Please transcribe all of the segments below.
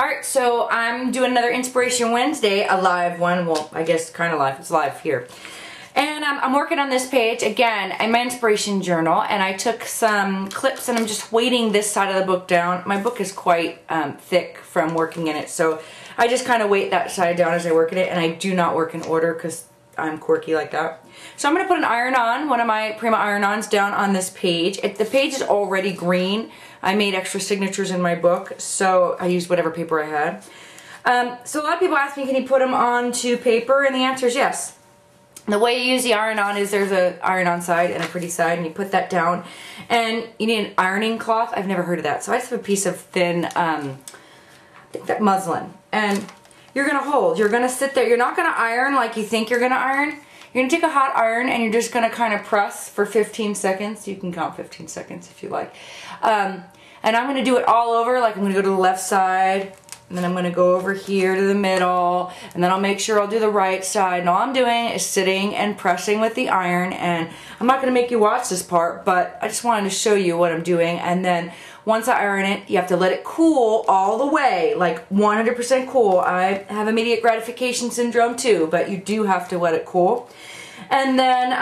Alright, so I'm doing another Inspiration Wednesday, a live one. Well, I guess kind of live. It's live here. And I'm working on this page, again, in my inspiration journal, and I took some clips and I'm just weighting this side of the book down. My book is quite thick from working in it, so I just kind of weight that side down as I work in it, and I do not work in order because I'm quirky like that. So I'm going to put an iron-on, one of my Prima iron-ons, down on this page. The page is already green. I made extra signatures in my book, so I used whatever paper I had. So a lot of people ask me, can you put them onto paper? And the answer is yes. The way you use the iron-on is there's an iron-on side and a pretty side, and you put that down. And you need an ironing cloth. I've never heard of that. So I just have a piece of thin, I think that muslin. And you're going to hold. You're going to sit there. You're not going to iron like you think you're going to iron. You're going to take a hot iron and you're just going to kind of press for 15 seconds. You can count 15 seconds if you like. And I'm going to do it all over. Like I'm going to go to the left side, and then I'm going to go over here to the middle, and then I'll make sure I'll do the right side. And all I'm doing is sitting and pressing with the iron, and I'm not going to make you watch this part, but I just wanted to show you what I'm doing. And then once I iron it, you have to let it cool all the way, like 100% cool. I have immediate gratification syndrome too, but you do have to let it cool. And then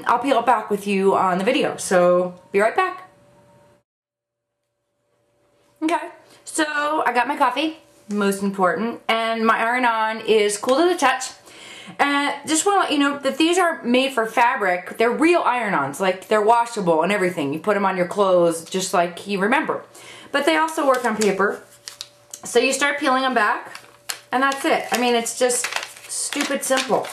I'll peel it back with you on the video. So be right back. Okay, so I got my coffee, most important, and my iron-on is cool to the touch. And just want to let you know that these are made for fabric. They're real iron-ons, like they're washable and everything. You put them on your clothes just like you remember. But they also work on paper. So you start peeling them back, and that's it. I mean, it's just stupid simple.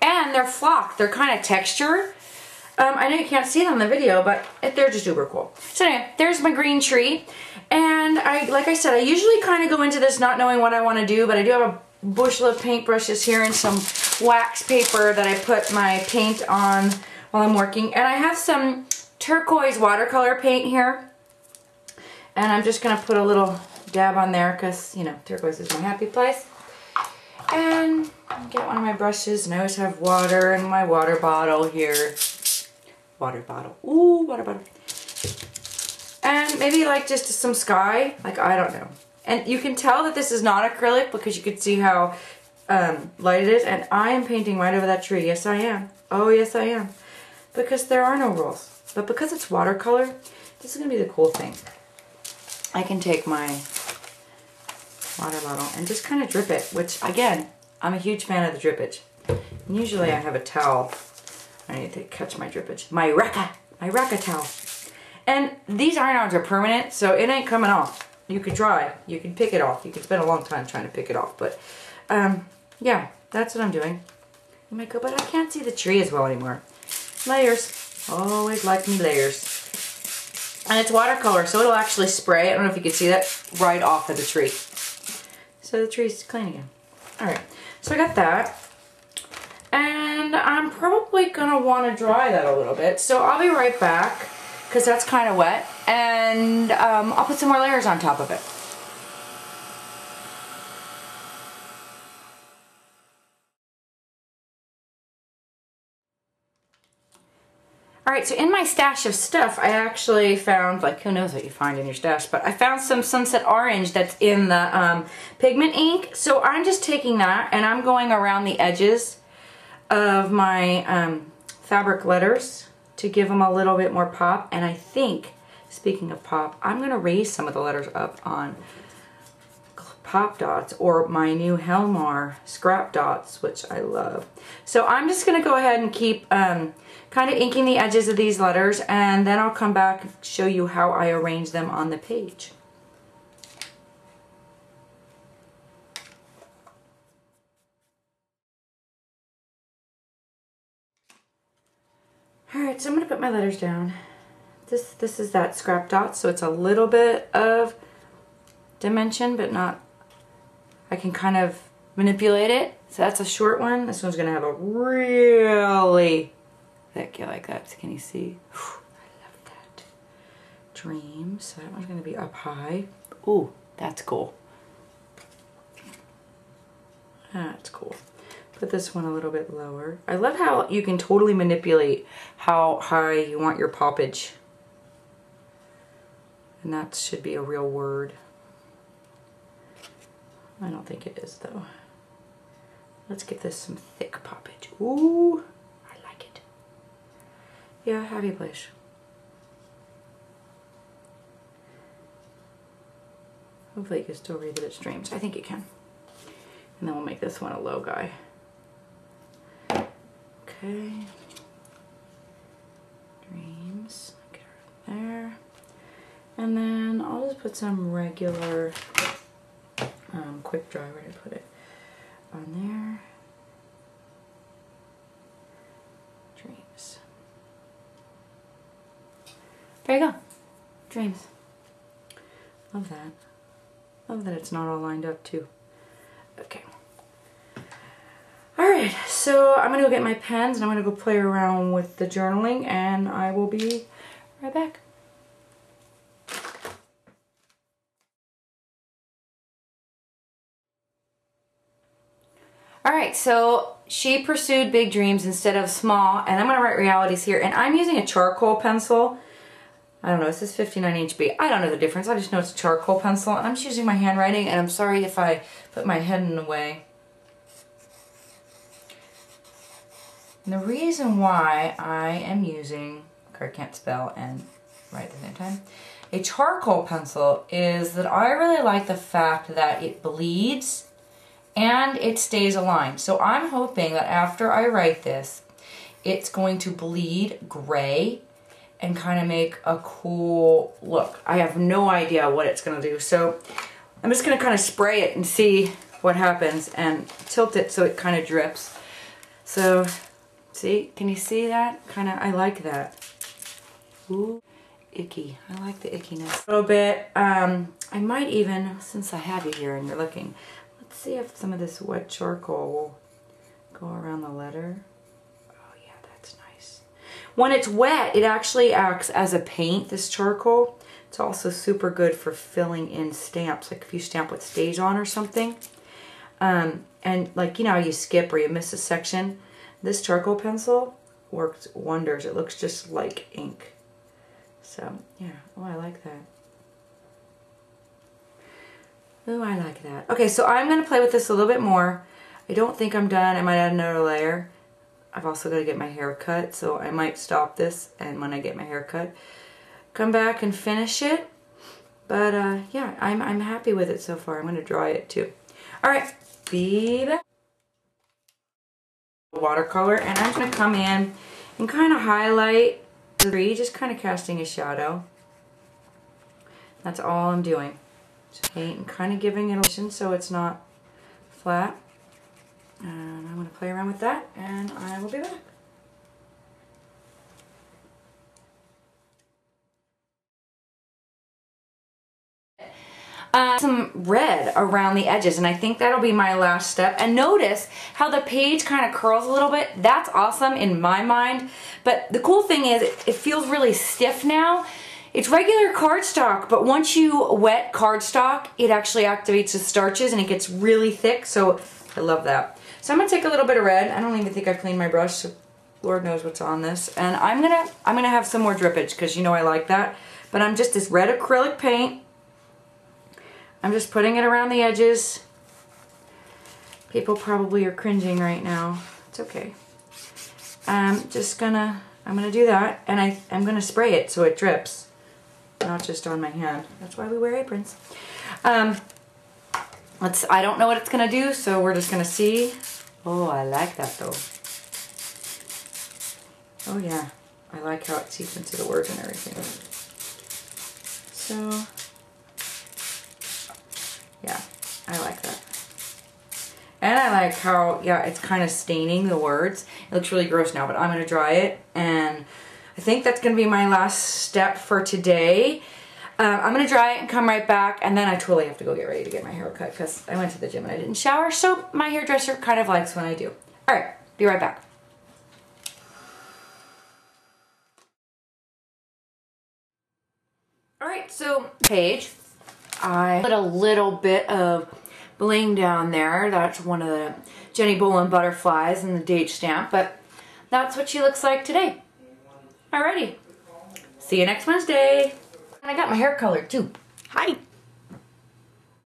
And they're flocked. They're kind of texture. I know you can't see them in the video, but they're just uber cool. So anyway, there's my green tree. And like I said, I usually kind of go into this not knowing what I want to do, but I do have a bushel of paintbrushes here and some wax paper that I put my paint on while I'm working. And I have some turquoise watercolor paint here. And I'm just going to put a little dab on there because, you know, turquoise is my happy place. And get one of my brushes, and I always have water in my water bottle here. Water bottle. Ooh, water bottle. And maybe like just some sky, like I don't know. And you can tell that this is not acrylic because you can see how light it is. And I am painting right over that tree. Yes, I am. Oh, yes, I am. Because there are no rules. But because it's watercolor, this is going to be the cool thing. I can take my water bottle and just kind of drip it, which again, I'm a huge fan of the drippage. And usually I have a towel. I need to catch my drippage. My Raka towel. And these iron-ons are permanent, so it ain't coming off. You could try. You can pick it off. You can spend a long time trying to pick it off. But, yeah, that's what I'm doing. You might go, but I can't see the tree as well anymore. Layers. Always like me layers. And it's watercolor, so it'll actually spray, I don't know if you can see that, right off of the tree. So the tree's clean again. Alright, so I got that. And I'm probably going to want to dry that a little bit. So I'll be right back, because that's kind of wet. And I'll put some more layers on top of it. Alright, so in my stash of stuff, I actually found, like, who knows what you find in your stash, but I found some Sunset Orange that's in the pigment ink. So I'm just taking that, and I'm going around the edges of my fabric letters to give them a little bit more pop. And I think, speaking of pop, I'm going to raise some of the letters up on pop dots, or my new Helmar scrap dots, which I love. So I'm just going to go ahead and keep kind of inking the edges of these letters, and then I'll come back and show you how I arrange them on the page. Alright, so I'm going to put my letters down. This is that scrap dot, so it's a little bit of dimension, but not, I can kind of manipulate it. So that's a short one. This one's going to have a really thick, you like that? Can you see? Whew, I love that. Dream, so that one's going to be up high. Ooh, that's cool. That's cool. Put this one a little bit lower. I love how you can totally manipulate how high you want your poppage. And that should be a real word. I don't think it is though. Let's get this some thick poppage. Ooh, I like it. Yeah, happy place. Hopefully you can still read that it streams. I think you can. And then we'll make this one a low guy. Okay. Dreams. Get her there. And then I'll just put some regular quick dry, where did I put it? On there. Dreams. There you go. Dreams. Love that. Love that it's not all lined up too. Okay. Alright, so I'm gonna go get my pens and I'm gonna go play around with the journaling and I will be right back. Alright, so she pursued big dreams instead of small, and I'm going to write realities here. And I'm using a charcoal pencil. I don't know, it says 59 HB. I don't know the difference. I just know it's a charcoal pencil. And I'm just using my handwriting, and I'm sorry if I put my head in the way. And the reason why I am using, I can't spell and write at the same time, a charcoal pencil is that I really like the fact that it bleeds and it stays aligned. So I'm hoping that after I write this, it's going to bleed gray and kind of make a cool look. I have no idea what it's going to do. So I'm just going to kind of spray it and see what happens and tilt it so it kind of drips. So see, can you see that? Kind of, I like that. Ooh, icky. I like the ickiness. A little bit. I might even, since I have you here and you're looking, let's see if some of this wet charcoal will go around the letter. Oh yeah, that's nice. When it's wet, it actually acts as a paint, this charcoal. It's also super good for filling in stamps, like if you stamp what stays on or something. And like, you know how you skip or you miss a section? This charcoal pencil works wonders. It looks just like ink. So, yeah. Oh, I like that. Oh, I like that. Okay, so I'm going to play with this a little bit more. I don't think I'm done. I might add another layer. I've also got to get my hair cut, so I might stop this, and when I get my hair cut, come back and finish it. But, yeah, I'm happy with it so far. I'm going to dry it, too. Alright, be back. Watercolor, and I'm going to come in and kind of highlight the tree, just kind of casting a shadow. That's all I'm doing. Paint and kind of giving it a motion so it's not flat. And I'm going to play around with that and I will be back. Some red around the edges, and I think that'll be my last step. And notice how the page kind of curls a little bit. That's awesome in my mind, but the cool thing is it feels really stiff now. It's regular cardstock, but once you wet cardstock, it actually activates the starches and it gets really thick, so I love that. So I'm gonna take a little bit of red. I don't even think I've cleaned my brush, so Lord knows what's on this. And I'm gonna have some more drippage because you know I like that. But I'm just this red acrylic paint. I'm just putting it around the edges. People probably are cringing right now. It's okay. I'm gonna do that, and I'm gonna spray it so it drips. Not just on my hand. That's why we wear aprons. I don't know what it's gonna do, so we're just gonna see. Oh, I like that though. Oh yeah, I like how it sequences the words and everything. So, yeah, I like that. And I like how, yeah, it's kind of staining the words. It looks really gross now, but I'm gonna dry it, and I think that's going to be my last step for today. I'm going to dry it and come right back, and then I totally have to go get ready to get my hair cut because I went to the gym and I didn't shower, so my hairdresser kind of likes when I do. Alright, be right back. Alright, so page, I put a little bit of bling down there. That's one of the Jenny Bolin butterflies and the date stamp, but that's what she looks like today. Alrighty. See you next Wednesday. And I got my hair colored too. Hi.